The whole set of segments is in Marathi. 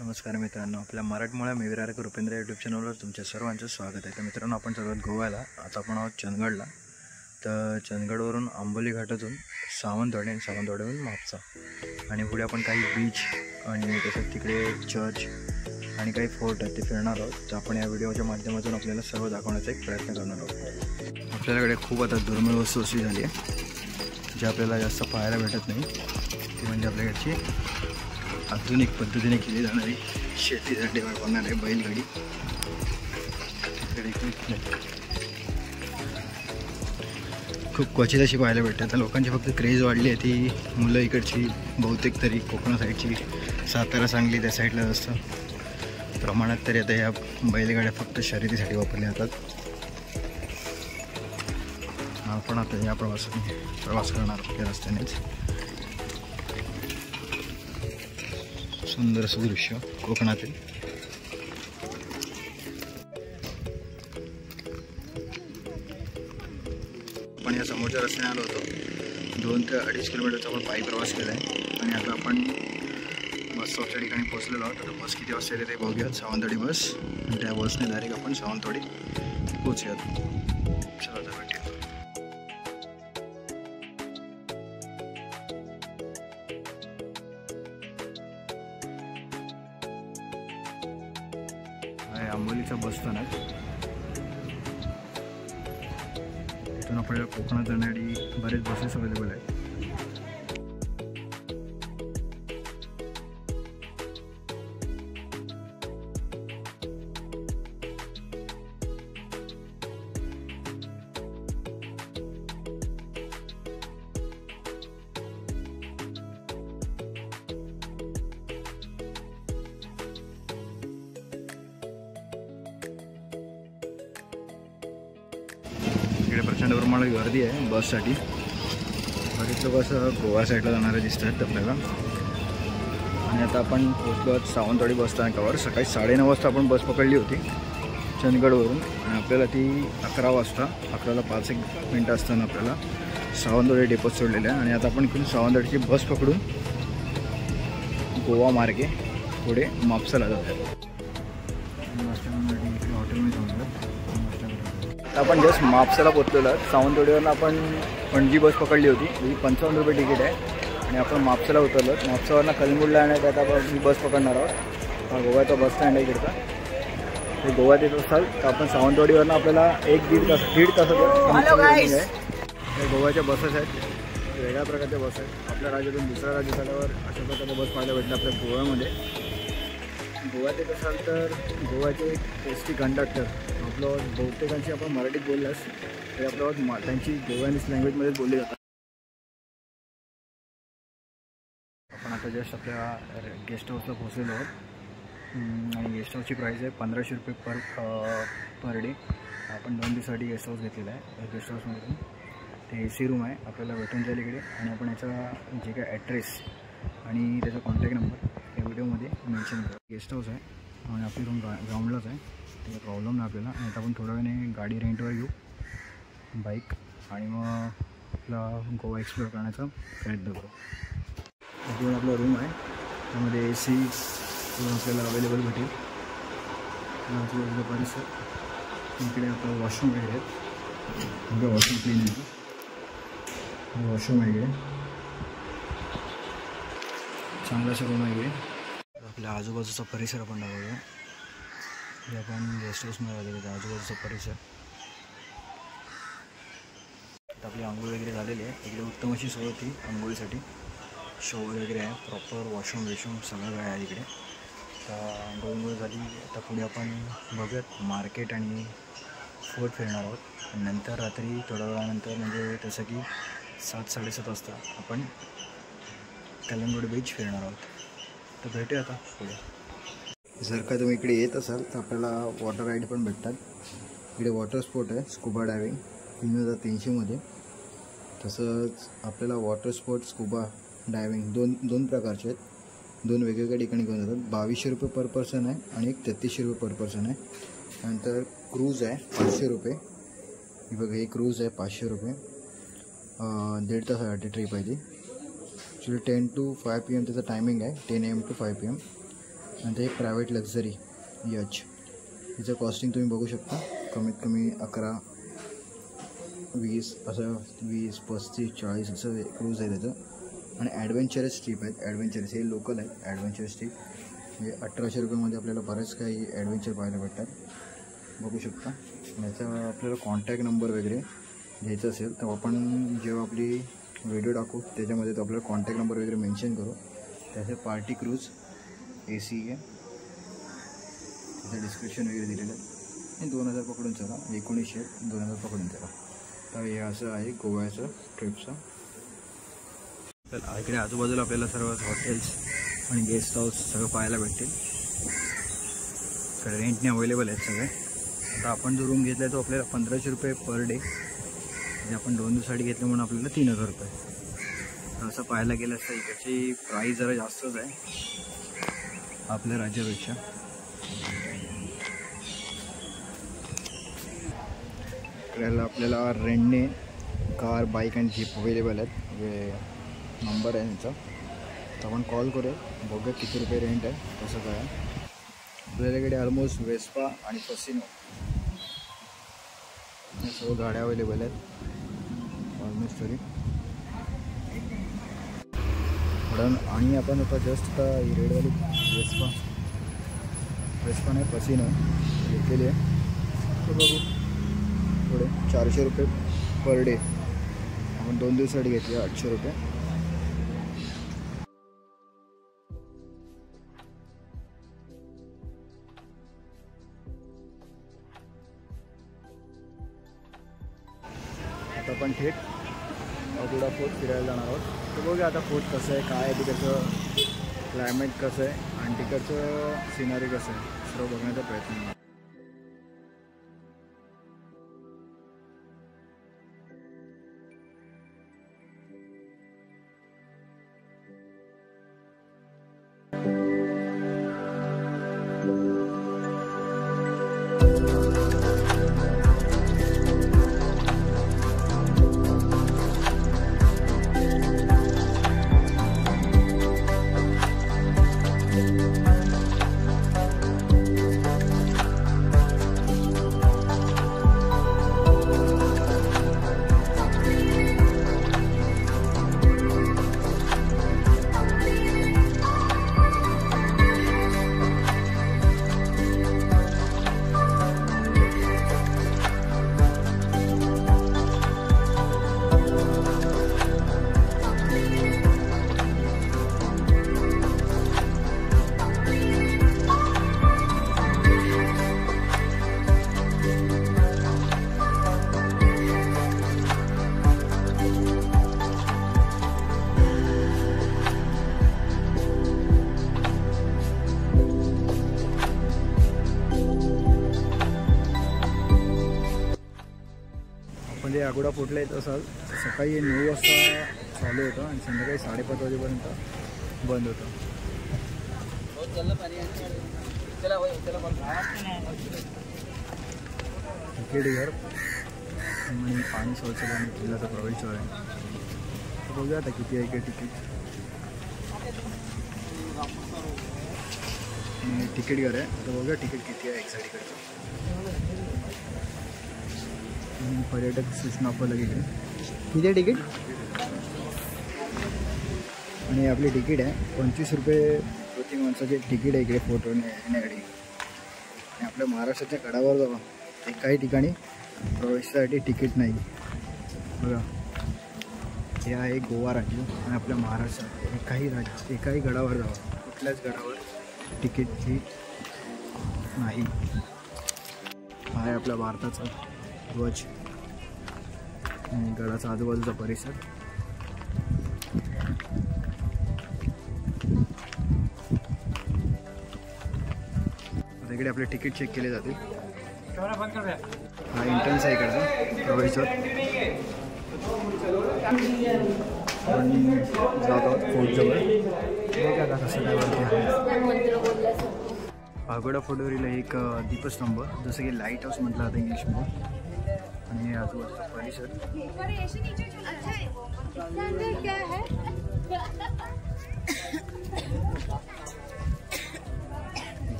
नमस्कार मित्रांनो, आपल्या मराठमोळ्या मी विरारकर रुपेंद्र यूट्यूब चॅनलवर तुमच्या सर्वांचं स्वागत आहे। तर मित्रांनो, आपण सर्वात गोव्याला आता आपण आहोत चंदगडला। तर चंदगडवरून आंबोली घाटातून सावंतवाडी आणि सावंतवाडीवरून म्हापसा आणि पुढे आपण काही बीच आणि तसंच तिकडे चर्च आणि काही फोर्ट आहेत ते फिरणार आहोत। तर आपण या व्हिडिओच्या माध्यमातून आपल्याला सर्व दाखवण्याचा एक प्रयत्न करणार आहोत। आपल्याकडे खूप आता दुर्मिळ वस्तू अशी झाली आहे जी आपल्याला जास्त पाहायला भेटत नाही, ती म्हणजे आपल्याकडची आधुनिक पद्धतीने केली जाणारी शेतीसाठी वापरणारी बैलगाडी। खूप क्वचित अशी पाहायला भेटते। आता लोकांची फक्त क्रेज वाढली आहे, ती मुलं इकडची बहुतेक तरी कोकणा साईडची, सातारा सांगली त्या साईडला असतं प्रमाणात तरी आता ह्या बैलगाड्या फक्त शर्यतीसाठी वापरल्या जातात। आपण आता या प्रवास करणार या रस्त्यानेच। सुंदर असं दृश्य कोकणातील। आपण या समोरच्या रस्त्याने आलो होतो। 2 ते 2.5 किलोमीटरचा आपण पायी प्रवास केला आहे आणि आता आपण बस स्टॉपच्या ठिकाणी पोहोचलेलो आहोत। आता बस किती वाजता येते ते बघूयात। सावंतवाडी बस, आणि त्या बसने डायरेक्ट आपण सावंतवाडी पोहोचूयात। चला आता भेटूया। आंबोलीचा बस स्थानक, इथून आपल्याला कोकणात जाण्यासाठी बरेच बसेस अवेलेबल आहेत। इकडे प्रचंड प्रमाणात गर्दी आहे बससाठी। बरेच लोक असं गोवा साईडला जाणारे दिसत आहेत आपल्याला। आणि आता आपण पोहोचलो आहोत सावंतवाडी बस स्थानकावर। सकाळी 9:30 वाजता आपण बस पकडली होती चंदगडवरून, आणि आपल्याला ती 11 वाजता 11ला 5 मिनिटं असताना आपल्याला सावंतवाडी डेपोत सोडलेलं आहे। आणि आता आपण इकडून सावंतवाडीची बस पकडून गोवा मार्गे पुढे म्हापसाला जातो। हॉटेलमध्ये जाऊन आपण जस्ट म्हापसाला पोहोचलेलो आहोत। सावंतवाडीवरून आपण पणजी बस पकडली होती, ही 55 रुपये तिकीट आहे, आणि आपण म्हापसाला उतरलो। म्हापसावरनं कलिंगूटला येण्यात आता आपण बस पकडणार आहोत। हा गोव्याचा बस स्टँड आहे इकडचा। ते गोव्यात येत असाल तर आपण सावंतवाडीवरनं आपल्याला 1-1.5 तासाचं आहे। हे गोव्याच्या बसेस आहेत, वेगळ्या प्रकारच्या बस आहेत। आपल्या राज्यातून दुसऱ्या राज्यात आल्यावर अशा प्रकारच्या बस पाहायला भेटल्या आपल्या गोव्यामध्ये। गोव्यात येत असाल तर गोव्याचे एस टी कंडक्टर आपलं बहुतेकांशी आपण मराठीत बोललास तरी आपल्यावर त्यांची गोव्यानीज लँग्वेजमध्येच बोलली जातात। आपण आता जस्ट आपल्या गेस्ट हाऊसला पोहोचलेलो आहोत, आणि गेस्ट हाऊसची प्राईस आहे 1500 रुपये पर डे। आपण 2 दिवसासाठी गेस्ट हाऊस घेतलेला आहे। गेस्ट हाऊसमधून ते AC रूम आहे, आपल्याला भेटून जाईल इकडे। आणि आपण याचा जे काय ॲड्रेस आणि त्याचा कॉन्टॅक्ट नंबर या व्हिडिओमध्ये मेन्शन करू। गेस्ट हाऊस आहे आणि आपली रूम ग्राउंडलाच आहे, काही प्रॉब्लेम नाही आपल्याला। आणि आता आपण थोड्या वेळाने गाडी रेंटवर घेऊ, बाईक, आणि मग आपला गोवा एक्सप्लोअर करण्याचा प्रयत्न करू। इकडून आपला रूम आहे, त्यामध्ये AC आपल्याला अवेलेबल भेटेल। परिसर इकडे आपलं वॉशरूम वगैरे आहेत, आपलं वॉशरूम क्लीन आहे, वॉशरूम आहे इकडे, चांगलासा रूम आहे इकडे। आपल्या आजूबाजूचा परिसर आपण बघूया, जे आपण गेस्ट हाऊसमध्ये आलेलो त्या आजूबाजूचा परिसर। आपली आंघोळ वगैरे झालेली आहे, इकडे उत्तम अशी सोय होती आंघोळीसाठी, शॉवर वगैरे आहे, प्रॉपर वॉशरूम सगळं काय आहे इकडे। तर आंघोळ झाली, आता पुढे आपण बघूयात मार्केट आणि फोर्ट फिरणार आहोत। नंतर रात्री थोड्या वेळानंतर, म्हणजे तसं की 7-7:30 वाजता आपण कलिंगूट बीच फिरणार आहोत। तर भेटूया आता पुढे। जर का तुम्ही इकडे येत असाल तर आपल्याला वॉटर राईड पण भेटतात। इकडे वॉटर स्पोर्ट आहे, स्कुबा डायविंग 3300मध्ये। तसंच आपल्याला वॉटर स्पोर्ट स्कुबा डायविंग दोन प्रकारचे आहेत, 2 वेगवेगळ्या ठिकाणी घेऊन जातात। 2200 रुपये पर पर्सन आहे आणि एक 3300 रुपये पर पर्सन आहे। त्यानंतर क्रूज आहे 500 रुपये, ही बघा ही क्रूज आहे 500 रुपये, 1.5 तासासाठी ट्रिप आहे ती। ॲक्च्युली 10 to 5 PM त्याचं टायमिंग आहे, 10 AM to 5 PM। आणि ते प्रायव्हेट लक्झरी यच, तिचं कॉस्टिंग तुम्ही बघू शकता. कमीत कमी 11, 20 असं 20, 35, 40 असं क्रूज आहे त्याचं. आणि ॲडव्हेंचरस ट्रिप आहेत. ॲडव्हेंचरस हे लोकल आहे. ॲडव्हेंचरस ट्रिप म्हणजे 1800 रुपयामध्ये आपल्याला बरेच काही ॲडव्हेंचर पाहायला भेटतात, बघू शकता. याचा आपल्याला कॉन्टॅक्ट नंबर वगैरे घ्यायचा असेल तर आपण जेव्हा आपली व्हिडिओ टाकू त्याच्यामध्ये तो आपल्याला कॉन्टॅक्ट नंबर वगैरे मेन्शन करू. त्याचे पार्टी क्रूज AC आहे, त्याचं डिस्क्रिप्शन वगैरे दिलेलं आहे. आणि 2000 पकडून चला, 1900 2000 पकडून चला. तर हे असं आहे गोव्याचं ट्रिपचं. तर इकडे आजूबाजूला आपल्याला सर्व हॉटेल्स आणि गेस्ट हाऊस सगळं पाहायला भेटतील. इकडे रेंटने अवेलेबल आहेत सगळे. आता आपण जो रूम घेतला आहे तो आपल्याला 1500 रुपये पर डे, म्हणजे आपण 2 दिवसासाठी घेतलं म्हणून आपल्याला 3000 रुपये. तर असं पाहायला गेलं असतं इकडची प्राईस जरा जास्तच आहे आपल्या राज्यापेक्षा. इकडे आपल्याला रेंटने कार, बाईक आणि जीप अवेलेबल आहेत. नंबर आहे त्यांचा, तर आपण कॉल करूया, बघूया किती रुपये रेंट आहे कसं काय. आपल्याकडे ऑलमोस्ट वेस्पा आणि फसिनो या सर्व गाड्या अवेलेबल आहेत ऑलमोस्ट तरी. आणि आपण आता जस्ट आता रेडवाली वेस्पा नाही फसिनो घेतलेली आहे. तर बघू थोडे 400 रुपये पर डे, आपण 2 दिवसासाठी घेतली 800 रुपये. आता आपण थेट अगोडा फोर्ट फिरायला जाणार आहोत. तर बघूया आता फोर्ट कसं आहे, काय आहे, तिकडचं क्लायमेट कसं आहे आणि तिकडचं सिनरी कसं आहे, सर्व बघण्याचा प्रयत्न आहे. म्हणजे अगोडा फोर्टला येत असाल सकाळी 9 वाजता चालू होतं आणि संध्याकाळी 5:30 वाजेपर्यंत बंद होतं. तिकीट घर आणि पाणी शौचालय आणि किल्ल्याचा प्रवेशद्वार आहे. बघूया आता किती आहे का तिकीट. तिकीट घर आहे, तर बघूया तिकीट किती आहे एक साईडकडचं. पर्यटक सूचना आपल्याला इकडे किती आहे तिकीट. आणि आपली तिकीट आहे 25 रुपये प्रति माणसाचे तिकीट आहे इकडे फोटो येण्यासाठी. आणि आपल्या महाराष्ट्राच्या गडावर जावा काही ठिकाणी प्रवेशासाठी तिकीट नाही. बघा हे आहे गोवा राज्य आणि आपल्या महाराष्ट्रात एकाही गडावर जावा कुठल्याच गडावर तिकीट ही नाही. हा आहे आपल्या भारताचा ध्वज आणि गडाचा आजूबाजूचा परिसर. आता इकडे आपले तिकीट चेक केले जातील. हा एंट्रन्स आहे इकडचा प्रवेशद्वार. आपण जात आहोत फोर्टजवळ. बघा आता कसं काय वरती आहे. पागोडा फोर्टवरील एक दीपस्तंभ जसं की लाईट हाऊस म्हटलं जातं इंग्लिशमध्ये. आणि आजूबाजूचा परिसर.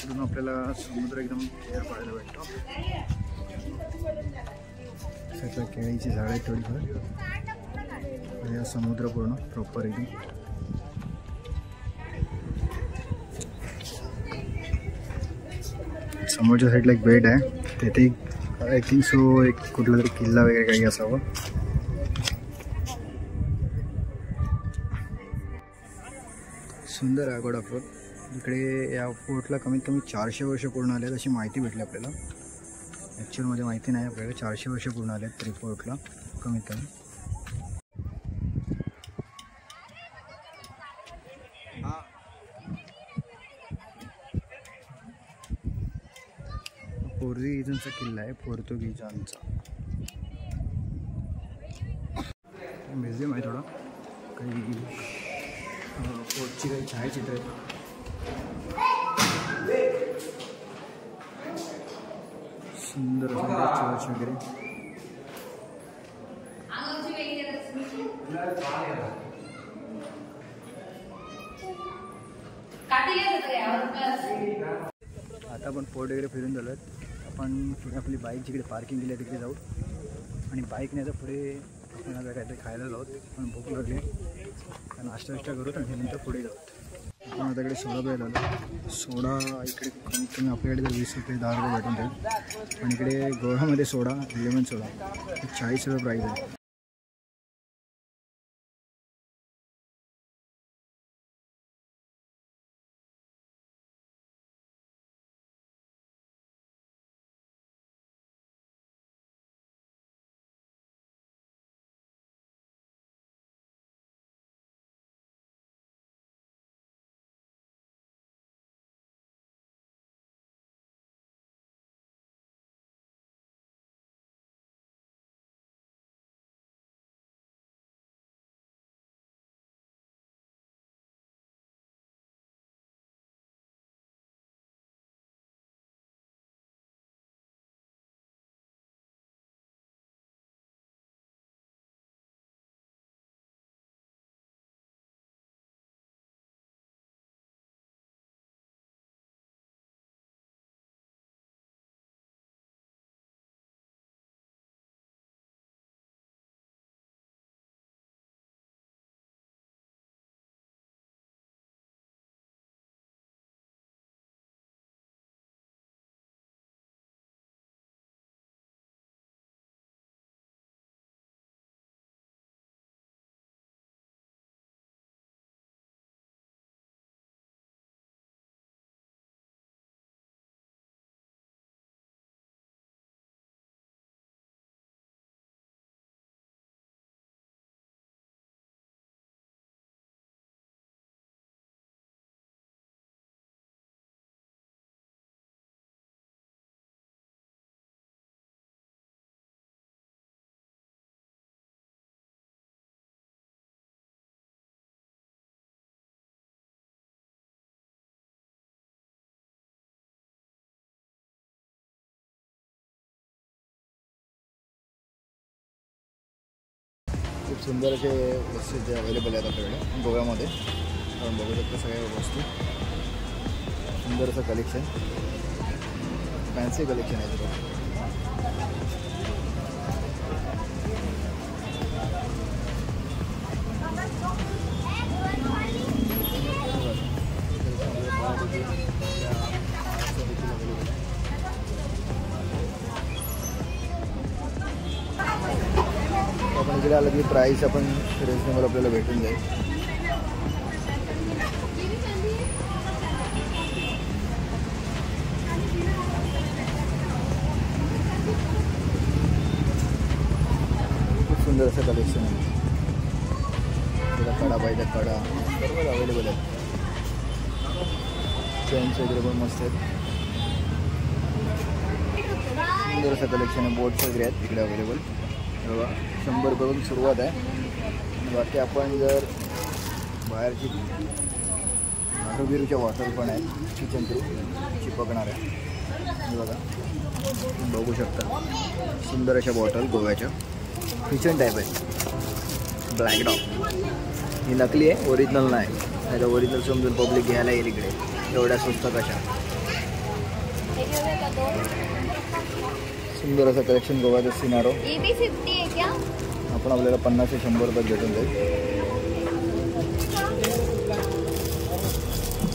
इकडून आपल्याला समुद्र एकदम क्लिअर पाहायला भेटतो. सगळं केळीची झाडं आहेत थोडीफार. या समुद्र पूर्ण प्रॉपर एकदम. समोरच्या साईडला एक बेट आहे, तिथे आय थिंक सो एक कुठला तरी किल्ला वगैरे काही असावं. सुंदर आहे अगोडा फोर्ट. इकडे या फोर्टला कमीत कमी 400 वर्ष पूर्ण आले आहेत अशी माहिती भेटली आपल्याला. ॲक्च्युअलमध्ये माहिती नाही आपल्याला. 400 वर्ष पूर्ण आले आहेत तरी फोर्टला कमीत कमी. पोर्तुगीजांचा किल्ला आहे, पोर्तुगीजांचा. म्युझियम आहे थोडा, काही फोर्टची काही छायाचित्र आहेत. सुंदर चर्च वगैरे. आता आपण फोर्ट वगैरे फिरून झालो. आपण पुढे आपली बाईक जिकडे पार्किंग केली आहे तिकडे जाऊ आणि बाईकने आता पुढे आपण आता काहीतरी खायला जाऊ. पण भूक लागली, नाश्ता करू आणि नंतर पुढे जाऊ. आपण आता इकडे सोडा प्यायला आलो. सोडा इकडे कमीत कमी आपल्याकडे तर 20 रुपये 10 रुपये भेटून जाईल. पण इकडे गोव्यामध्ये सोडा, लेमन सोडा 40 रुपये प्राईस आहे. खूप सुंदर असे वस्तू जे अवेलेबल आहेत आपल्याकडे गोव्यामध्ये. आपण बघू शकतो सगळ्या वस्तू. सुंदर असं कलेक्शन, फॅन्सी कलेक्शन आहे तिथं. आपण इकडे आलं की प्राईस आपण रिजनेबल आपल्याला भेटून जाईल. खूप सुंदर असं कलेक्शन आहे. त्याला कडा पाहिजे कडा सर्व अवेलेबल आहेत. चेन्स वगैरे पण मस्त आहेत. सुंदर असं कलेक्शन आहे. बोट्स वगैरे आहेत इकडे अवेलेबल. 100 रुपयापासून सुरुवात आहे. बाकी आपण जर बाहेरची नारोबिरूच्या बॉटल पण आहेत किचन थ्रू चिपकणार आहे. बघा बघू शकता सुंदर अशा बॉटल गोव्याच्या किचन टाईप आहेत. ब्लॅक डॉग ही नकली आहे, ओरिजिनल नाही. नाही तर ओरिजिनल समजून पब्लिक घ्यायला येईल इकडे एवढ्या स्वस्त कशा. सुंदर असं कलेक्शन गोव्याचं सिनारो. ये भी 50 है क्या? आपण आपल्याला 50 ते 100 रुपयात भेटून जाईल.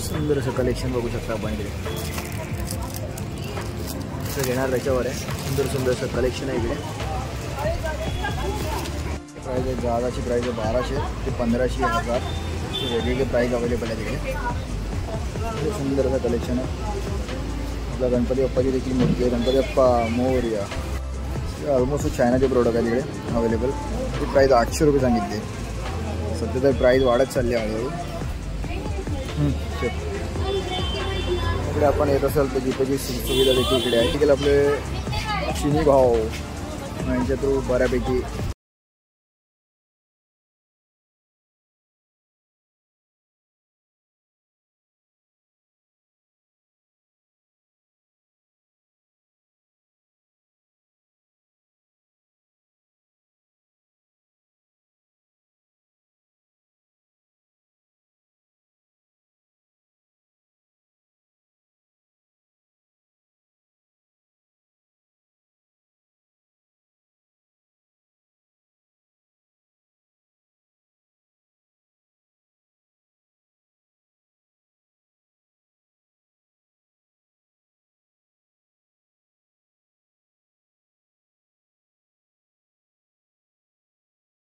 सुंदर असं कलेक्शन बघू शकता आपण इकडे. असं घेणार त्याच्यावर आहे. सुंदर सुंदर असं कलेक्शन आहे इकडे. प्राईज आहे जहाजाची प्राईज आहे 1200 ते 1500 1000. वेगवेगळे प्राईज अवेलेबल आहे तिकडे. सुंदर असं कलेक्शन आहे. आपल्या गणपती बाप्पाची देखील मूर्ती आहे. गणपती बाप्पा मोरया. ऑलमोस्ट चायनाचे प्रोडक्ट आहे तिकडे अवेलेबल. ती प्राईज 800 रुपये सांगितली. सध्या तर प्राईज वाढत चालली आहे हळूहळू. इकडे आपण येत असाल तर जीपेची सुविधा देखील इकडे आहे. तिकडे आपले चिनी भाव यांच्या थ्रू बऱ्यापैकी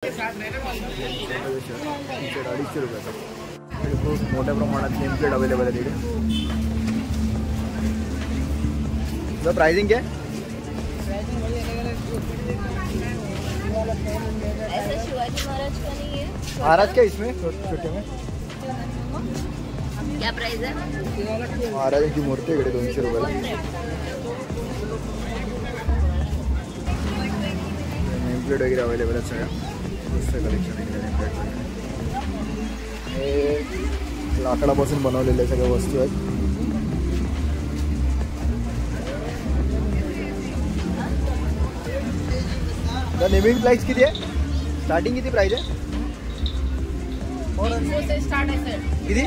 ₹250 रुपयाचा. खूप मोठ्या प्रमाणात नेम प्लेट अवेलेबल आहे तिकडे. तर प्राइसिंग क्या है? ऐसा शिवाजी महाराज का नहीं है? महाराज क्या इसमें छोटे में क्या प्राइस है? महाराजांची मूर्ती इकडे 200 रुपयाला. नेम प्लेट वगैरे अवेलेबल आहेत सगळ्या. मस्त कलेक्शन आहे नेम प्लेट. हे लाकडापासून बनवलेल्या सगळ्या वस्तू आहेत. नेमिंग प्राइस किती आहे? स्टार्टिंग किती प्राइस आहे? 300 से स्टार्ट है सर. किती?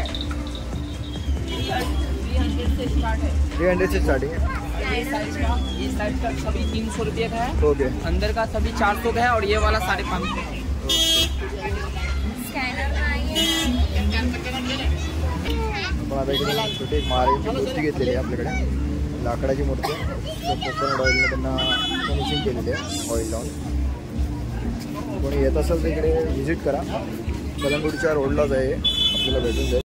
300 से स्टार्ट है. 300 से स्टार्टिंग है. ये साइज का सभी 300 रुपये का है. ओके. अंदर का सभी 400 का है और ये वाला 550. आपण आता इकडे छोटी एक महाराजांची मूर्ती घेतलेली आहे आपल्याकडे. लाकडाची मूर्ती आहे. कोकोनट ऑइलने त्यांना फिनिशिंग केलेली आहे ऑइल लावून. कोणी येत असेल तर इकडे व्हिजिट करा. कलंगूटच्या रोडलाच आहे. आपल्याला भेटून जाईल.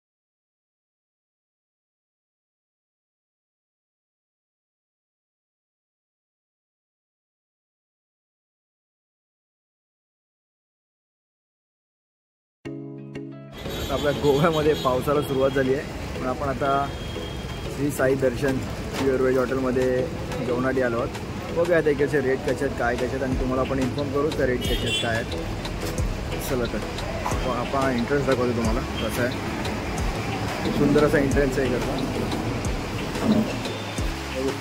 आपल्या गोव्यामध्ये पावसाला सुरुवात झाली आहे. पण आपण आता श्री साई दर्शन प्युअर व्हेज हॉटेलमध्ये जेवणासाठी आलो आहोत. बघूया त्याचे रेट कसे आहेत काय कसे आहेत आणि तुम्हाला आपण इन्फॉर्म करू त्या रेट कसे आहेत काय आहेत. चला तर आपण एंट्रन्स दाखवतो तुम्हाला कसं आहे. खूप सुंदर असा एंट्रन्स आहे करता.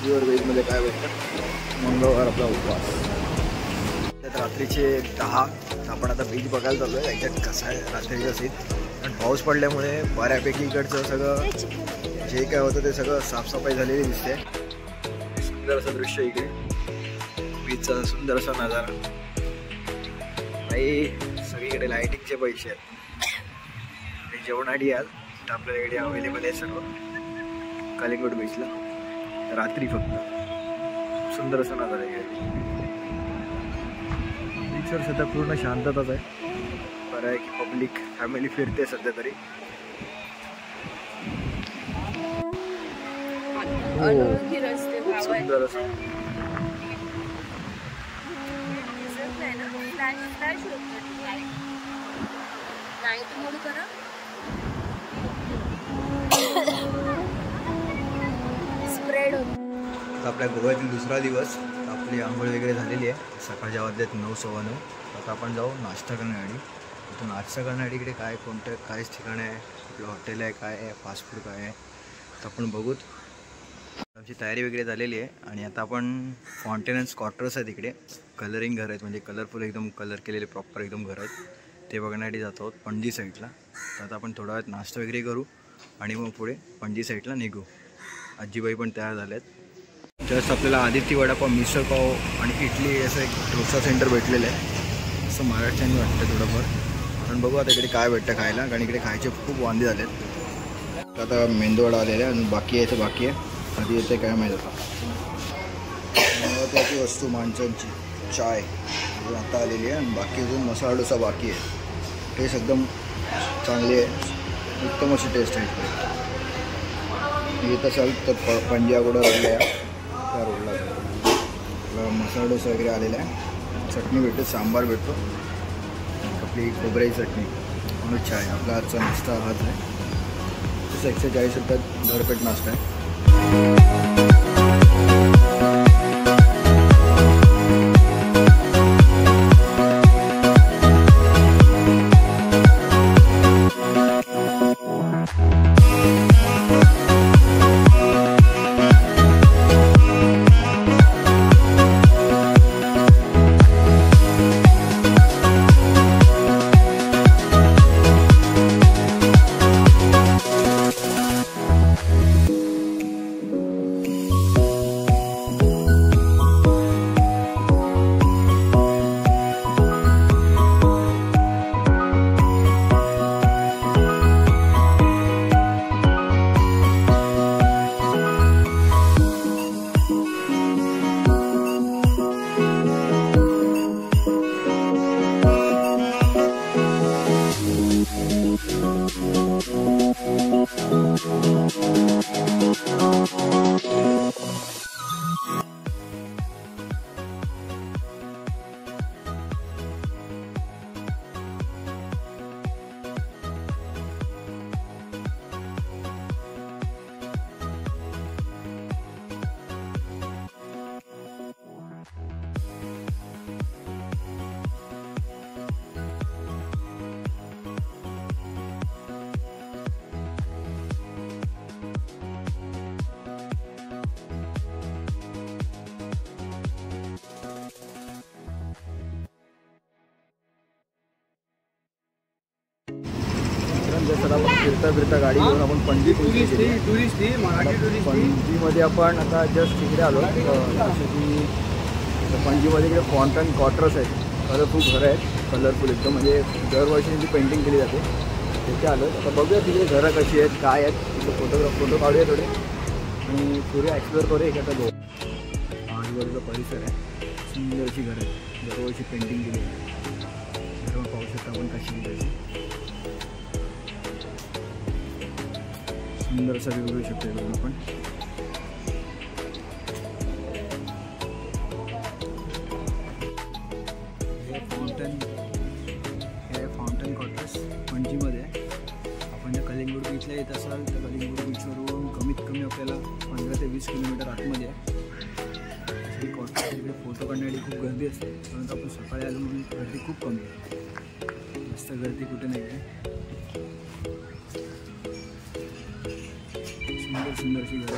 प्युअर व्हेजमध्ये काय भेटतं. मंगळवार आपला उपवास. त्यात रात्रीचे 10. आपण आता बीच बघायला चाललो आहे. याच्यात कसं आहे रात्रीचं असेल पण पाऊस पडल्यामुळे बऱ्यापैकी इकडचं सगळं जे काय होतं ते सगळं साफसफाई झालेली दिसते. सुंदर असं दृश्य इकडे. बीचचा सुंदर असा नजारा. काही सगळीकडे लाईटिंगचे पैसे आहेत. आणि जेवणासाठी याल तर आपल्याला इकडे अवेलेबल आहे सर्व कलिंगूट बीचला. रात्री फक्त सुंदर असा नजारा इकडे. बीचवर सध्या पूर्ण शांतताच आहे. बरं आहे की पब्लिक फॅमिली फिरते सध्या तरी. सुंदर असं स्प्रेड होत. आपल्या गोव्यातील दुसरा दिवस. आपली आंघोळ वगैरे झालेली आहे. सकाळच्या वाजल्यात 9:15. आता आपण जाऊ नाश्ता करण्यासाठी. इथून नाश्ता करण्यासाठी इकडे काय कोणतं काहीच ठिकाण आहे. आपलं हॉटेल आहे काय आहे फास्ट फूड काय आहे तर आपण बघूत. आमची तयारी वगैरे झालेली आहे आणि आता आपण फॉन्टेनन्स क्वार्टर्स आहेत इकडे. कलरिंग घर आहेत म्हणजे कलरफुल एकदम कलर केलेले प्रॉपर एकदम घर आहेत ते बघण्यासाठी जात आहोत पणजी साईडला. तर आता आपण थोडा वेळात नाश्ता वगैरे करू आणि मग पुढे पणजी साईडला निघू. आजीबाई पण तयार झाल्या आहेत. जस्ट आपल्याला आदित्य वडापाव, मिसळ पाव आणि इडली असं एक डोसा सेंटर भेटलेलं आहे. असं महाराष्ट्राने वाटतं थोडंफार. कारण बघू आता इकडे काय भेटतं खायला, कारण इकडे खायचे खूप वांदे झालेत. आता मेंदूवडा आलेला आहे, बाकी यायचं बाकी आहे. कधी येते काय माहीत आता. महत्त्वाची वस्तू माणसांची चाय आता आलेली आहे, आणि बाकी अजून मसाला डोसा बाकी आहे. टेस्ट एकदम चांगली आहे, उत्तम अशी टेस्ट आहे. येत असाल तर पंजाबगुडा रोडला आहे, त्या रोडला मसाला डोसा वगैरे आलेला आहे. चटणी भेटते, सांबार भेटतो, आपली खोबऱ्याची चटणी म्हणून चाय. आपला आजचा नाश्ता हाच आहे. तसं 140 रुपयात भरपेट नाश्ता आहे. जसं आपण फिरता गाडी घेऊन आपण पणजी पणजीमध्ये आपण आता जस्ट तिकडे आलो. जसं की पणजीमध्ये इकडे फॉन्टन क्वार्टर्स आहेत, कलरफुल घरं आहेत, कलरफुल एकदम, म्हणजे दरवर्षी जी पेंटिंग केली जाते तिथे आलो. आता बघूया तिकडे घरं कशी आहेत, काय आहेत, तिथं फोटो काढूया थोडे आणि पुढे एक्सप्लोअर करूया. एक आता आजूबाजूचा परिसर आहे, सुंदर अशी घरं आहेत, दरवर्षी पेंटिंग केली आहे. घरं पाहू शकता आपण कशी त्याची सुंदर असा व्ह्यू घेऊ शकतो इकडून आपण. हे फाउंटन क्वार्टर्स पणजीमध्ये आहे. आपण जर कलिंगूट बीचला येत असाल तर कलिंगूट बीचवरून कमीत कमी आपल्याला 15 ते 20 किलोमीटर आतमध्ये आहे. ही क्वार्टर्स इकडे फोटो काढण्यासाठी खूप गर्दी असते, परंतु आपण सकाळी आलो म्हणून गर्दी खूप कमी आहे, जास्त गर्दी कुठे नाही आहे. सुंदर सुंदर अशी घरं.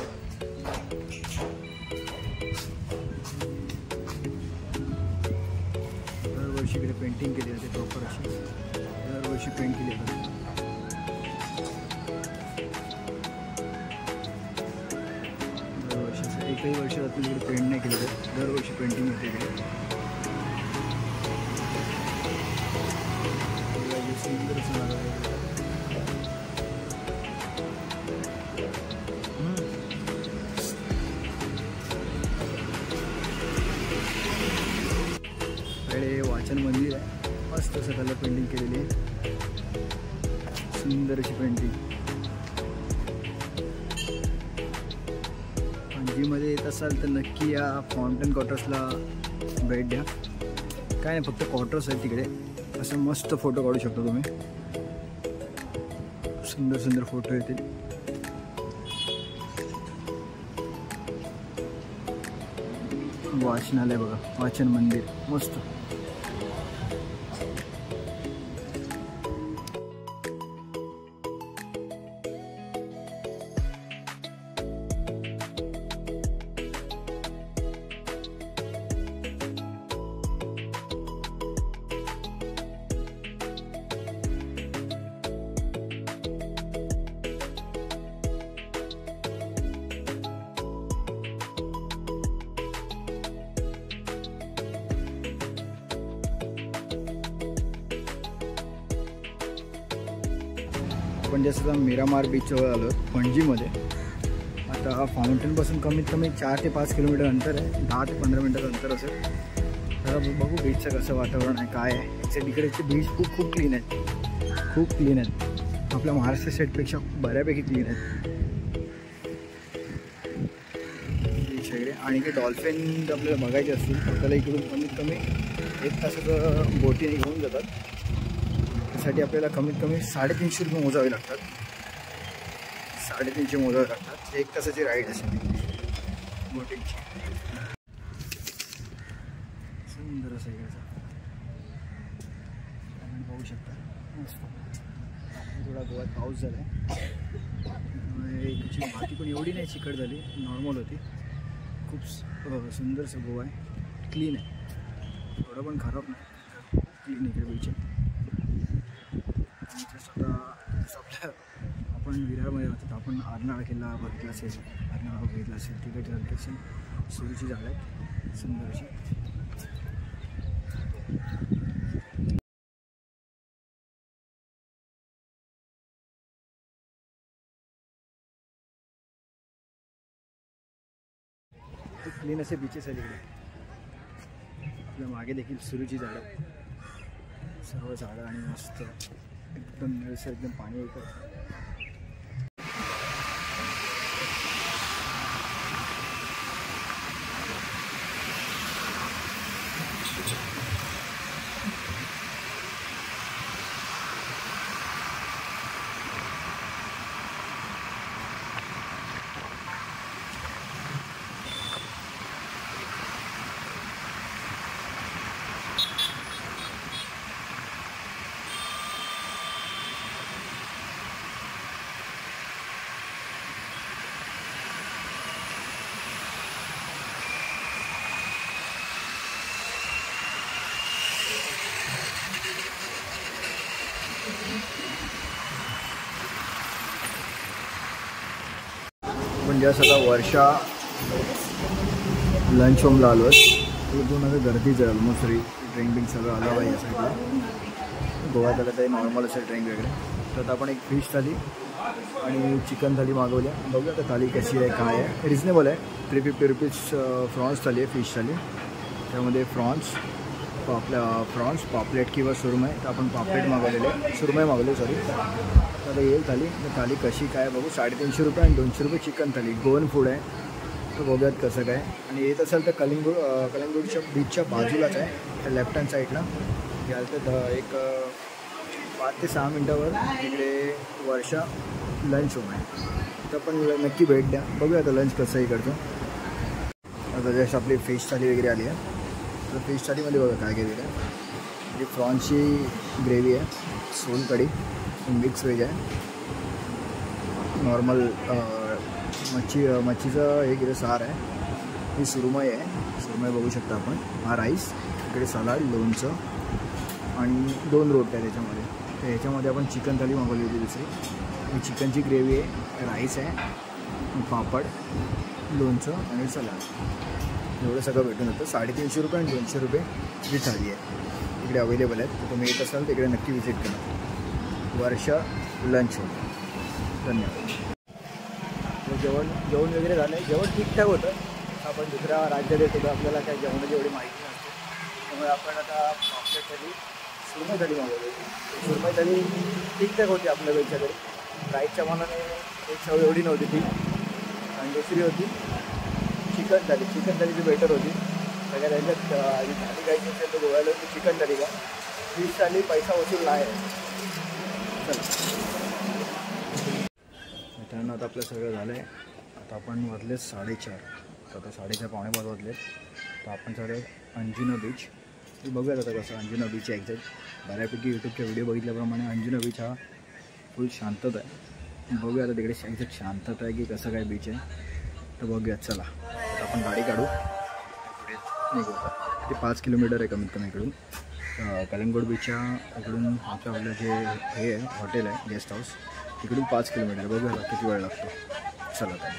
दरवर्षी इकडे पेंटिंग केली जाते, प्रॉपर अशी दरवर्षी पेंट केली जाते. दरवर्षी एकही वर्षात इकडे पेंट नाही केलं जात, दरवर्षी पेंटिंग होते इकडे. सुंदर असं झालं आहे. वाचन मंदिर आहे, मस्त असं कलर पेंटिंग केलेली आहे, सुंदर अशी पेंटिंग. पणजीमध्ये येत असाल तर नक्की या फाउंटन क्वार्टर्सला भेट द्या. काय नाही, फक्त क्वार्टर्स आहेत तिकडे, असं मस्त फोटो काढू शकता तुम्ही, सुंदर सुंदर फोटो येतील. वाचनालय बघा, वाचन मंदिर मस्त. आपण जसं मिरामार बीचजवळ आलो पणजीमध्ये. आता फाउंटेनपासून कमीत कमी 4 ते 5 किलोमीटर अंतर आहे, 10 ते 15 मिनटाचं अंतर असेल. तर बघू बीचचं कसं वातावरण आहे, काय आहे. इकडेचे बीच खूप क्लीन आहेत, खूप क्लीन आहेत. आपल्या महाराष्ट्र स्टेटपेक्षा बऱ्यापैकी क्लीन आहेत बीच वगैरे. आणि ते डॉल्फिन आपल्याला बघायचे असतील तर आपल्याला इकडून कमीत कमी 1 तासाचं बोटीने घेऊन जातात. त्यासाठी आपल्याला कमीत कमी 350 रुपये मोजावे लागतात. 350 मोजावे लागतात. 1 तासाची राईड असेल बोटिंगची. सुंदर असं इकडचं पाहू शकता. मस्त. थोडा गोव्यात पाऊस झाला आहे, इकडची माती पण एवढी नाही चिकट झाली, नॉर्मल होती. खूप सुंदरसं गोवा आहे, क्लीन आहे, थोडं पण खराब नाही, क्लीन इकडे बीच आहे. आणि स्वतः आपल्या आपण विरारमध्ये होतो, आपण अर्नाळा किल्ला बघितला असेल, अर्नाळा बघितला असेल, तिकडे असेल सुरूची जागा आहे सुंदर अशी. क्लीन असे बीचेस आहेत इकडे. आपल्या मागे देखील सुरूची झाडं, सर्व झाडं आणि मस्त एकदम निळसर, एकदम पाणी येतं. म्हणजे असं आता वर्षा लंच होमला आलो आहे. इथून आता गर्दीच आहे ऑलमोस्ट. ड्रिंक बिंक सगळं आलं आहे या साईडला. गोव्यात आलं तर नॉर्मल असेल ड्रिंक वगैरे. तर आता आपण एक फिश थाली आणि चिकन थाली मागवल्या. बघूया आता थाली कशी आहे, काय आहे. रिजनेबल आहे, 350 रुपीज फ्रॉन्स थाली आहे, फिश थाली. त्यामध्ये फ्रॉन्स पापलेट किंवा सुरमई. तर आपण पापलेट मागवलेले, सुरमई मागवले सॉरी. आता येईल थाली. थाली कशी काय बघू. 350 रुपये आणि 200 रुपये चिकन थाली. गोवन फूड आहे, तर बघूयात कसं काय. आणि येत असेल तर कलिंगूटच्या बीचच्या बाजूलाच आहे, त्या लेफ्ट हँड साईडला घ्याल तर एक 5 ते 6 मिनटावर तिकडे वर्षा लंच होम आहे. तर पण नक्की भेट द्या. बघूया आता लंच कसं आहे इकडचं. आता जस्ट आपली फिश थाली वगैरे आली आहे. तर फिश थालीमध्ये बघा काय काय दिलं आहे. म्हणजे प्रॉन्सची ग्रेव्ही आहे, सोलकढी, मिक्स व्हेज आहे, नॉर्मल मच्छीचं एक इकडे सार आहे, ही सुरमई आहे, सुरमई बघू शकता आपण. हा राईस, इकडे सलाड, लोणचं आणि 2 रोट्या त्याच्यामध्ये. तर ह्याच्यामध्ये आपण चिकन थाली मागवली होती दुसरी. ही चिकनची ग्रेव्ही आहे, राईस आहे, पापड, लोणचं आणि सलाड. एवढं सगळं भेटून होतं. 350 रुपये आणि 200 रुपये ही थाली आहे इकडे अवेलेबल आहेत. तर तुम्ही येत असाल तिकडे नक्की विजिट करा. वर्षा लंच होम. धन्यवाद. जेवण वगैरे झालं. जेवण ठीकठाक होतं. आपण दुसऱ्या राज्यात येतो तर आपल्याला काय जेवणाची एवढी माहिती नसते. त्यामुळे आपण आता पापलेट थाली, सुरमई थाली मागवली होती. सुरमई थाली ठीकठाक होती आपल्यापेक्षा तरी. राईसच्या मानाने एक चव एवढी नव्हती ती. आणि दुसरी होती चिकन थाली. चिकन थाली जी बेटर होती. सगळ्या त्याच्यात थाली खायची असेल तर गोव्याला होती चिकन थाली का. फिश थाली पैसा वसूल नाही आहे. मित्रांनो आता आपलं सगळं झालं आहे. आता आपण वाजले 4:30. आता 4:30 पावणे 5 वाजले. तर आपण सगळे अंजुना बीच बघूयात आता कसं. अंजुना बीच आहे एक्झॅक्ट. बऱ्यापैकी यूट्यूबच्या व्हिडिओ बघितल्याप्रमाणे अंजुना बीच हा फुल शांतता आहे. बघूया आता तिकडे एक्झॅक्ट शांतता आहे की कसं काय बीच आहे. तर बघूयात चला. आता आपण गाडी काढू, पुढे निघू. ते 5 किलोमीटर आहे कमीत कमी इकडून. कलिंगूट बीचच्या इकडून आमच्या आपलं जे हे आहे हॉटेल आहे, गेस्ट हाऊस, तिकडून 5 किलोमीटर. बघूया किती वेळ लागतो. चला आता.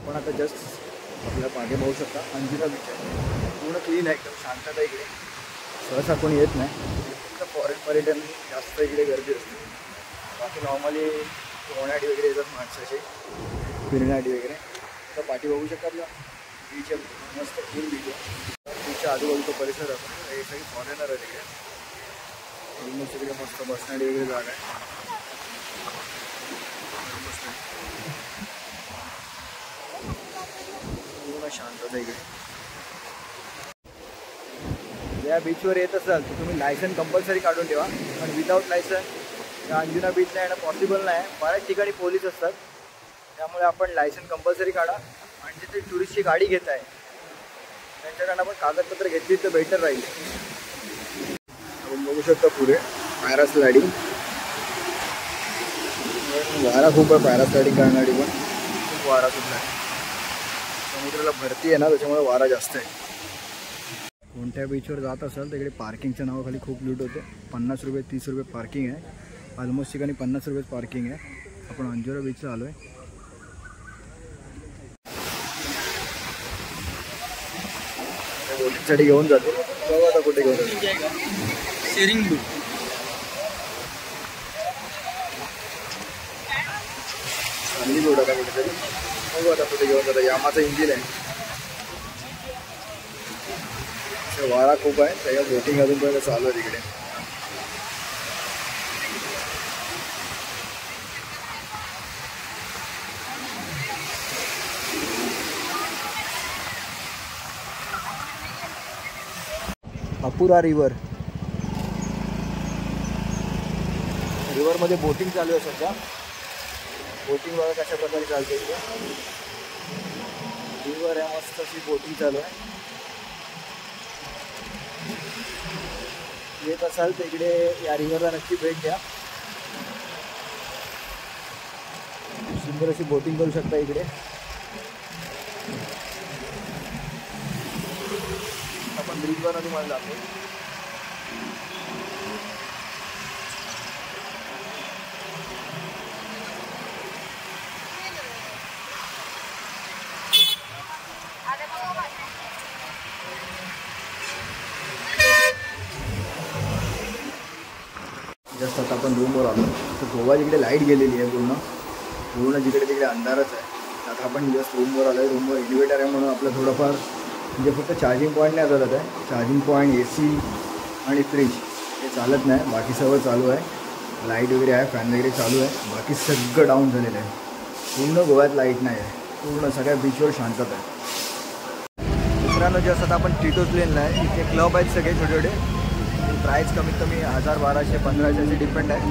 आपण आता जस्ट आपल्या मागे बघू शकता अंजुना बीच आहे, पूर्ण क्लीन आहे, एकदम शांतता इकडे, सहसा कोणी येत नाही, फक्त फॉरेन पर्यटन जास्त इकडे गर्दी असते. बाकी नॉर्मली पोहण्यासाठी वगैरे येतात माणसाचे, फिरण्यासाठी वगैरे. तर पाठी बघू शकता आपला बीच आहे, मस्त क्लीन बीच आहे. बीचच्या आजूबाजूचा परिसर असतो, हे सगळी फॉरेनर आहे तिकडे. ऑलमोस्ट इकडे मस्त बसण्यासाठी वगैरे जागा आहे. पूर्ण शांतता इकडे. या बीचवर येत असाल तर तुम्ही लायसन कंपल्सरी काढून ठेवा, पण विदाऊट लायसन या अंजुना बीचला येणं पॉसिबल नाही. बऱ्याच ठिकाणी पोलीस असतात, त्यामुळे आपण लायसन कंपल्सरी काढा. आणि जिथे टुरिस्टची गाडी घेत आहे त्यांच्याकडनं आपण कागदपत्र घेतली तर बेटर राहील. आपण बघू शकता पुढे पॅरास्लायडिंग, वारा खूप आहे पॅरास्लायडिंग करणारी, पण खूप वारा सुद्धा आहे. समुद्राला भरती आहे ना, त्याच्यामुळे वारा जास्त आहे. कोणत्या बीचवर जात असाल तिकडे पार्किंगच्या नावाखाली खूप लूट होते. 50 रुपये 30 रुपये पार्किंग आहे, ऑलमोस्ट ठिकाणी 50 रुपयेच पार्किंग आहे. आपण अंजुना बीचला आलो आहे. बोटिंगसाठी घेऊन जातो, बघू आता कुठे घेऊन जातो. शेअरिंग ब्लू चांगली बोट आता कुठेतरी, बघू आता कुठे घेऊन जातो. यामाचं इंजिन आहे. वारा खूप आहे, त्याच्या बोटिंग अजूनपर्यंत चालू आहे तिकडे. अपुरा रिव्हरमध्ये बोटिंग चालू आहे सध्या. बोटिंग बघा कशा प्रकारे चालते इथे. रिव्हर आहे, मस्त अशी बोटिंग चालू आहे. येत असाल तर इकडे या रिव्हरला नक्की भेट द्या. सुंदर अशी बोटिंग करू शकता इकडे. आपण ब्रिजवर तुम्हाला जातो. जस्ट आता आपण रूमवर आलो. तर गोवा जिकडे लाईट गेलेली आहे पूर्ण जिकडे तिकडे अंधारच आहे. आता आपण जस्ट रूमवर आलो आहे. रूमवर इन्व्हर्टर आहे म्हणून आपलं थोडंफार म्हणजे फक्त चार्जिंग पॉईंट नाही चालत आहे. चार्जिंग पॉईंट, AC आणि फ्रीज हे चालत नाही, बाकी सगळं चालू आहे. लाईट वगैरे आहे, फॅन वगैरे चालू आहे, बाकी सगळं डाऊन झालेलं आहे. पूर्ण गोव्यात लाईट नाही आहे, पूर्ण सगळ्या बीचवर शांतता आहे. मित्रांनो, जस्ट आता आपण टिटोज लेनला आहे. इथे क्लब आहेत सगळे छोटे छोटे. प्राईस कमीत कमी 1000, 1200, 1500 असे डिपेंड आहे.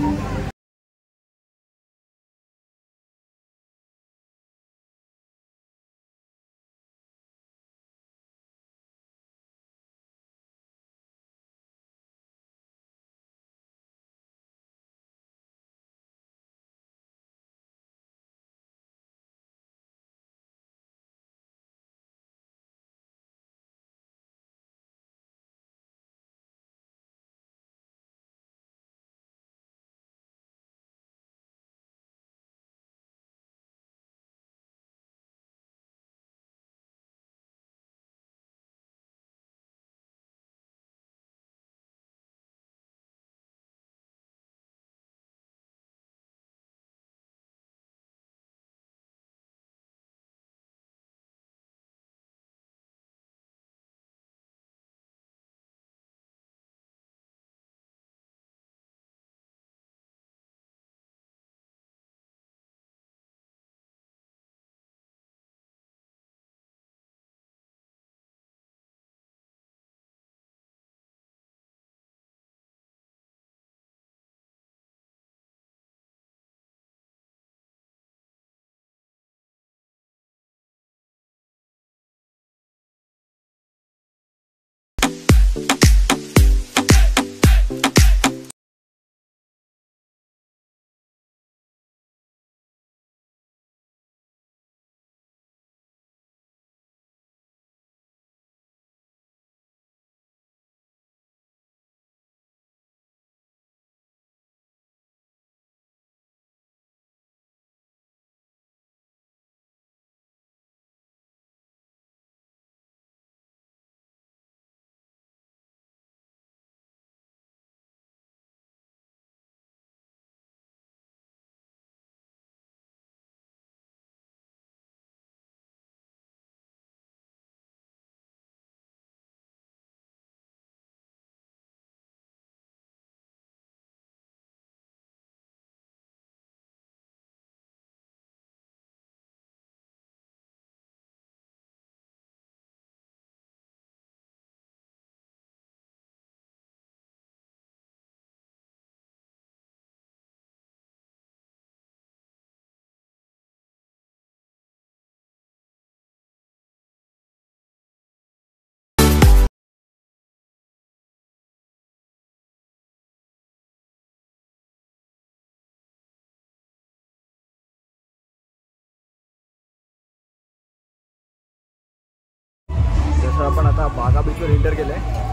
आपण आता बागा बीचवर एंटर केलं आहे.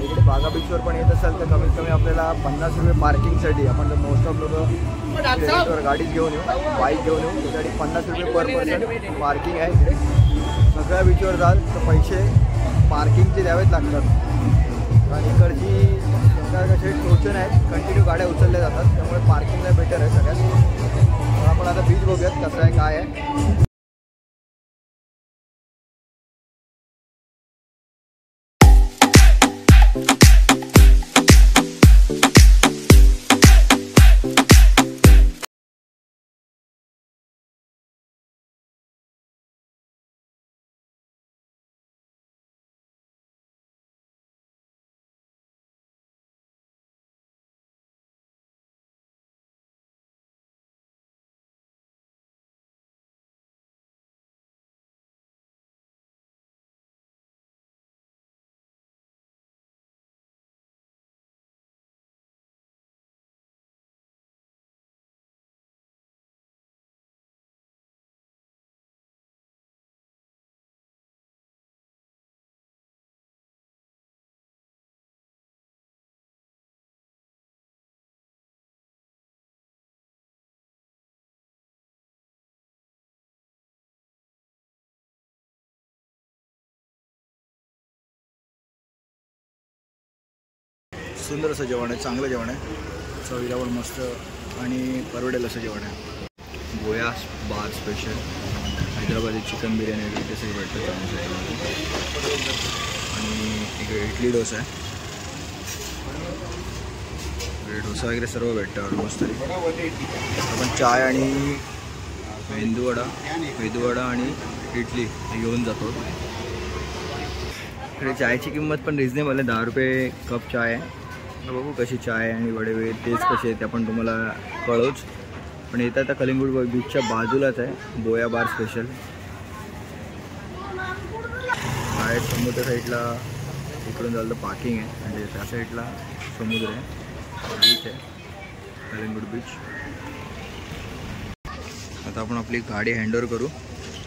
इकडे बागा बीचवर पण येत असाल तर कमीत कमी आपल्याला 50 रुपये पार्किंगसाठी. आपण जर मोस्ट ऑफ लोक गाडीत घेऊन येऊ, बाईक घेऊन येऊ, त्यासाठी 50 रुपये पर पर्सन पार्किंग आहे इकडे. सगळ्या बीचवर जाल तर पैसे पार्किंगचे द्यावेच लागतात. आणि इकडची कसे टोचन आहेत, कंटिन्यू गाड्या उचलल्या जातात, त्यामुळे पार्किंगला बेटर आहे सगळ्यात. आपण आता बीच बघूयात कसं आहे काय आहे. सुंदर असं जेवण आहे, चांगलं जेवण आहे, चवीला पण मस्त आणि परवडेल असं जेवण आहे. गोया बार स्पेशल हैदराबादी चिकन बिर्याणी वगैरे ते सगळं भेटतं त्यामध्ये. आणि इकडे इडली डोसा आहे, इकडे डोसा वगैरे सर्व भेटतं ऑलमोस्ट. तरी आपण चाय आणि मेदूवडा आणि इडली घेऊन जातो. इकडे चायची किंमत पण रिजनेबल आहे, 10 रुपये कप चाय आहे. बघू कशी चाय आणि वडे वगैरे तेच कसे आहेत ते आपण तुम्हाला कळवूच. पण येतं आता कलिंगूट बीचच्या बाजूलाच आहे गोया बार स्पेशल. बाहेर समुद्र साईडला इकडून झालं तर पार्किंग आहे, म्हणजे त्या साईडला समुद्र आहे, बीच आहे कलिंगूट बीच. आता आपण आपली गाडी हँडओव्हर करू.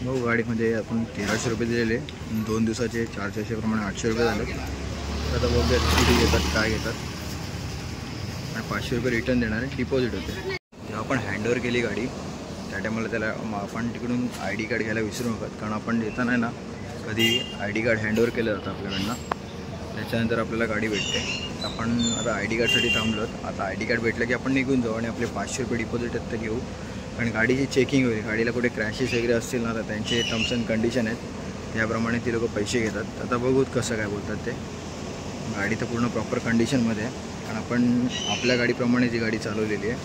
बघू गाडीमध्ये आपण 1300 रुपये दिलेले, 2 दिवसाचे 400 प्रमाणे 800 रुपये झाले. आता बघूया किती घेतात काय घेतात. आणि 500 रुपये रिटर्न देणार आहे, डिपॉझिट होते. जेव्हा आपण हँडओव्हर केली गाडी त्या टायमाला त्याला आपण तिकडून ID कार्ड घ्यायला विसरू नका, कारण आपण देताना ना कधी ID कार्ड हँडओव्हर केलं जातं आपल्याकडनं, त्याच्यानंतर आपल्याला गाडी भेटते. आपण आता ID कार्डसाठी थांबलो. आता ID कार्ड भेटलं की आपण निघून जाऊ आणि आपले 500 रुपये डिपॉझिट आहेत तर घेऊ. आणि गाडीची चेकिंग होईल, गाडीला कुठे क्रॅशेस वगैरे असतील ना तर त्यांचे टर्म्स अँड कंडिशन आहेत, त्याप्रमाणे ती लोक पैसे घेतात. आता बघूत कसं काय बोलतात ते. गाडी तर पूर्ण प्रॉपर कंडिशनमध्ये आहे, कारण आपण आपल्या गाडीप्रमाणे जी गाडी चालवलेली आहे,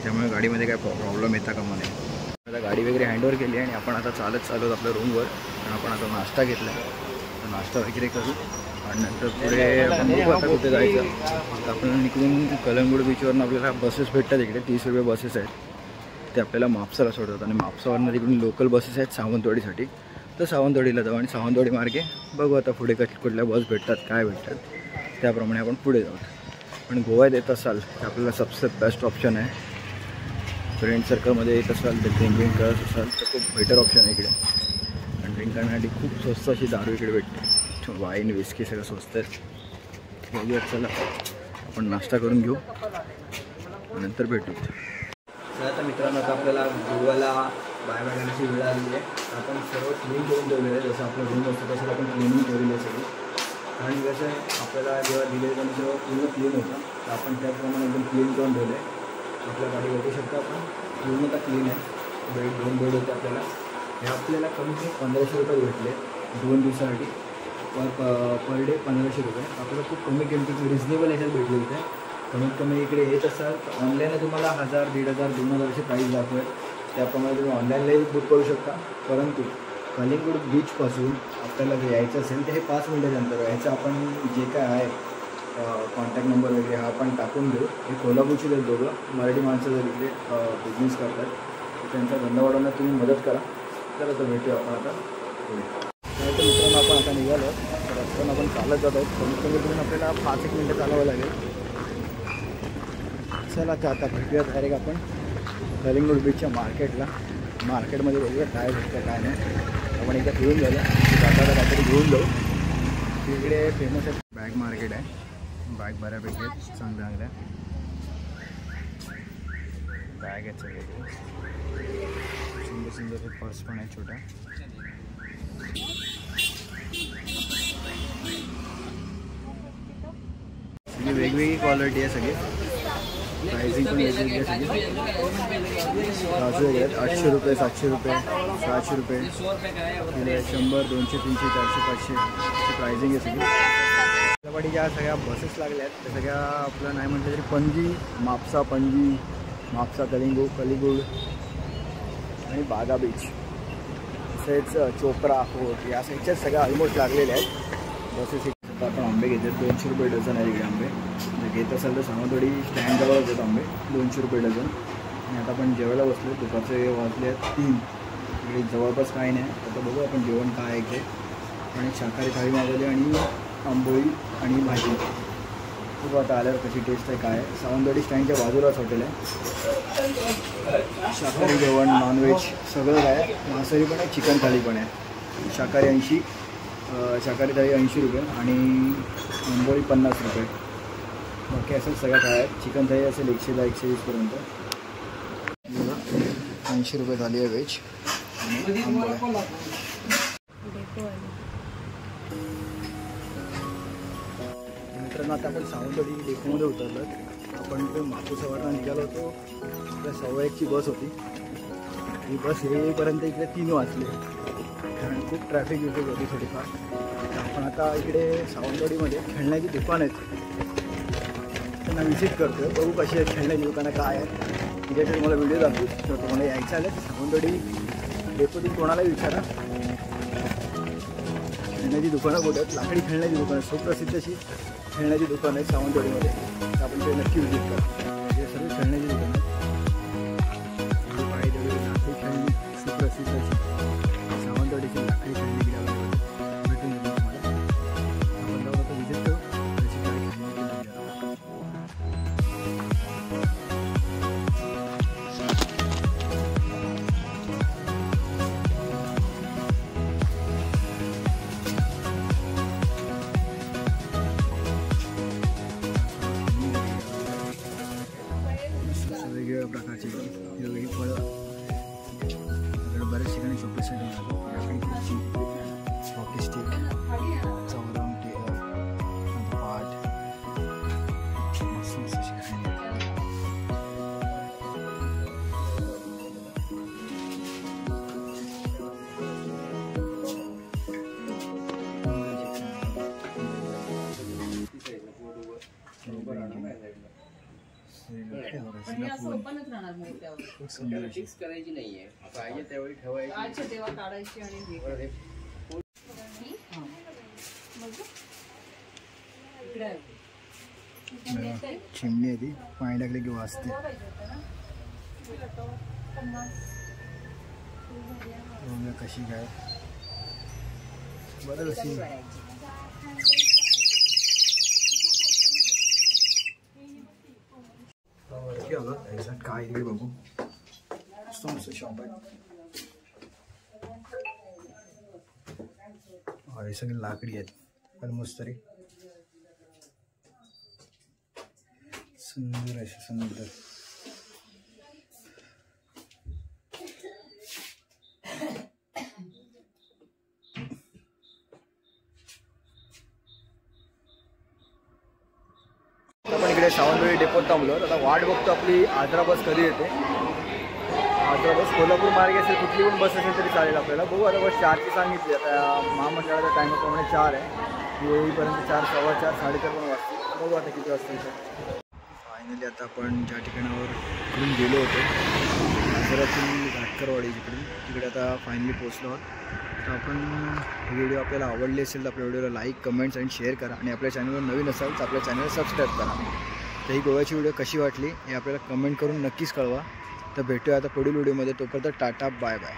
त्यामुळे गाडीमध्ये काय प्रॉब्लेम येता कामा नये. आता गाडी वगैरे हँडओव्हर केली आणि आपण आता चालत आपल्या रूमवर. कारण आपण आता नाश्ता घेतला आहे, तर नाश्ता वगैरे करू आणि नंतर पुढे आपण बघू आता कुठे जायचं. तर आपण निघून कलिंगूट बीचवरून आपल्याला बसेस भेटतात. इकडे 30 रुपये बसेस आहेत, ते आपल्याला मापसाला सोडतात. आणि मापसावरनं तिकडून लोकल बसेस आहेत सावंतवाडीसाठी, तर सावंतवाडीला जाऊ आणि सावंतवाडी मार्गे बघू आता पुढे कुठल्या बस भेटतात काय भेटतात, त्याप्रमाणे आपण पुढे जाऊ. पण गोव्यात येत असाल तर आपल्याला सबसे बेस्ट ऑप्शन आहे. फ्रेंड सर्कलमध्ये येत असाल तर ड्रिंकिंग करत असाल तर खूप बेटर ऑप्शन आहे इकडे. आणि ड्रिंक करण्यासाठी खूप स्वस्त अशी दारू इकडे भेटते, वाईन विस्की सगळं स्वस्त आहे. बघूया चला आपण नाश्ता करून घेऊ नंतर भेटू. तर आता मित्रांनो आता आपल्याला गोव्याला बाय करण्याची वेळ आलेली आहे. आपण सर्व क्लीन करून ठेवलेलं आहे, जसं आपलं रूम असतं तसं आपण क्लिनिंग ठेवलेलं आहे सगळी. कारण कसं आहे आपल्याला जेव्हा दिलेलं त्यांनी जेव्हा पूर्ण क्लीन होतं तर आपण त्याप्रमाणे एकदम क्लीन करून ठेवलं आहे. आपल्या गाडी बघू शकतो आपण पूर्णतः क्लीन आहे. 2 बेड होते आपल्याला. हे आपल्याला कमी कमी 1500 रुपये भेटले 2 दिवसासाठी. पर डे 1500 रुपये आपल्याला खूप कमी किमतीत रिजनेबल याच्यात भेटले होते. कमीत कमी इकडे येत असाल तर ऑनलाईन तुम्हाला 1000, 1500, 2000ची प्राईस दाखवेल, त्याप्रमाणे तुम्ही ऑनलाईनलाही बुक करू शकता. परंतु कलिंगूट बीचपासून आपल्याला जर यायचं असेल तर हे 5 मिनिटाच्या अंतर. याचं आपण जे काय आहे कॉन्टॅक्ट नंबर वगैरे हा आपण टाकून देऊ. हे कोल्हापूरचे आहेत दोघं, मराठी माणसं जर इकडे बिझनेस करतात तर त्यांचा धंदा वाढवण्यात तुम्ही मदत करा. तर आता भेटूया आपण आता पुढे. तर मित्रांनो आपण आता निघालो तर रस्त्यानं आपण चालत जात आहोत. कमीत कमी करून आपल्याला 5-1 मिनटं चालवावं लागेल. चला तर आता भेटूया डायरेक्ट आपण कलिंगूट बीचच्या मार्केटमध्ये बघूया काय भेटतं काय नाही. आपण एकदा फिरून झालं जाता काहीतरी घेऊन जाऊ इकडे फेमस आहे बॅग मार्केट आहे. बॅग बऱ्यापैकी आहेत, चांगल्या बॅग आहेत सगळे. सुंदर पर्स पण आहे छोट्या. सगळी वेगवेगळी क्वालिटी आहे सगळी. प्राइसिंग पण वेगवेगळी आहे सगळी. राजू वगैरे 800 रुपये, 700 रुपये, 600 रुपये, 100, 200, 300, 400, 500 अशी प्राइसिंग आहे सगळी. त्यापाठी ज्या सगळ्या बसेस लागल्या आहेत त्या सगळ्या आपलं नाही म्हटलं तरी पणजी, मापसा, कलिंगूड आणि बागा बीच, तसेच चोपडा फोर्ट या साईडच्या सगळ्या ऑलमोस्ट लागलेल्या आहेत बसेस. आपण आंबे घेतात 200 रुपये डझन आहे इकडे आंबे. जर घेत असेल तर सावंतवाडी स्टँडजवळच आहेत आंबे, 200 रुपये डझन. आणि आता आपण जेवायला बसलो, दुपारचे वाजले आहेत 3. इकडे जवळपास काही नाही. आता बघू आपण जेवण काय आहे इथे. आणि शाकाहारी थाळी मागवली आणि आंबोळी आणि भाजी. खूप आता आल्यावर कशी टेस्ट आहे काय आहे. सावंतवाडी स्टँडच्या बाजूलाच हॉटेल आहे. शाकाहारी जेवण, नॉनव्हेज सगळं आहे. मांसाहारी पण आहे, चिकन थाळी पण आहे. शाकाहारी 80, शाकाहारी थाळी 80 रुपये आणि आंबोळी 50 रुपये. बाकी असं सगळं काय आहे. चिकन थाळी असेल 110, 120पर्यंत. 80 रुपये थाळी आहे व्हेज आणि आंबोळ्या. मित्रांनो आता आपण सावंतवाडी डेपोमध्ये उतरलो. आपण इथे मापूसावरनं निघालो होतो. इकडे 1:15ची बस होती. ही बस येईपर्यंत इकडे 3 वाजले, कारण खूप ट्रॅफिक यूसेज होती थोडीफार. आपण आता इकडे सावंतवाडीमध्ये खेळण्याची दुकान आहेत, त्यांना व्हिजिट करतो. बघू कशी आहेत खेळण्याची दुकानं काय आहेत. तिथे तुम्हाला व्हिडिओ दाखवू. तर तुम्हाला यायचं आलं सावंतवाडी डेपोतील कोणालाही विचारा खेळण्याची दुकानं कुठे आहेत. लाकडी खेळण्याची दुकानं, सुप्रसिद्ध अशी खेळण्याची दुकानं आहेत सावंतवाडीमध्ये. तर आपण ते नक्की व्हिजिट करू. हे सर्व खेळण्याची दुकानं आहेत. लाकडी खेळणी सुप्रसिद्ध अशी सावंतवाडीची लाकडी खेळणी भेटून जाईल तुम्हाला. आपण जाऊन आता व्हिजिट करू त्याची काय खेळणी वेगवेगळ्या प्रकारची वेगवेगळी फळं. बऱ्याच ठिकाणी शॉपीसाठी लाकडी खुर्ची, हॉकी स्टिक, चौरंग, पाट, मस्त मस्त शिकायला. फिक्स करायची नाहीये, पाहिजे त्यावेळी ठेवायची. तेव्हा काढायची आणि चिमणी आहे ती, पाणी टाकले की वाजते. कशी काय बरं कशी वरती आलो. एक्झॅक्ट काय इकडे बघू. मस्त मस्त शॉप आहे. हे सगळे लाकडी आहेत पण मस्त तरी सुंदर असे सुंदर. आपण इकडे सावंतवाडी डेपोत थांबलो. आता वाट बघतो आपली आजरा बस कधी येते. आजरा बस कोल्हापूर मार्गे असेल, कुठली पण बस असेल तरी चालेल आपल्याला. बघू आता बस 4ची सांगितली. आता महामंडळाच्या टायमाप्रमाणे 4 आहे. येईपर्यंत 4, 4:15, 4:30 पण वाजते. बघू आता किती वाजता इथे. फायनली आता आपण ज्या ठिकाणावर इकडून गेलो होतो आजरातून घाटकरवाडी तिकडे आता फायनली पोचलो आहोत. तर आपण व्हिडिओ आपल्याला आवडली असेल तर आपल्या व्हिडिओला लाईक, कमेंट्स आणि शेअर करा. आणि आपल्या चॅनलवर नवीन असाल तर आपल्या चॅनलला सबस्क्राईब करा. तर ही गोव्याची व्हिडिओ कशी वाटली हे आपल्याला कमेंट करून नक्कीच कळवा. तर भेटूया आता पुढील व्हिडिओमध्ये. तोपर्यंत टाटा, बाय बाय.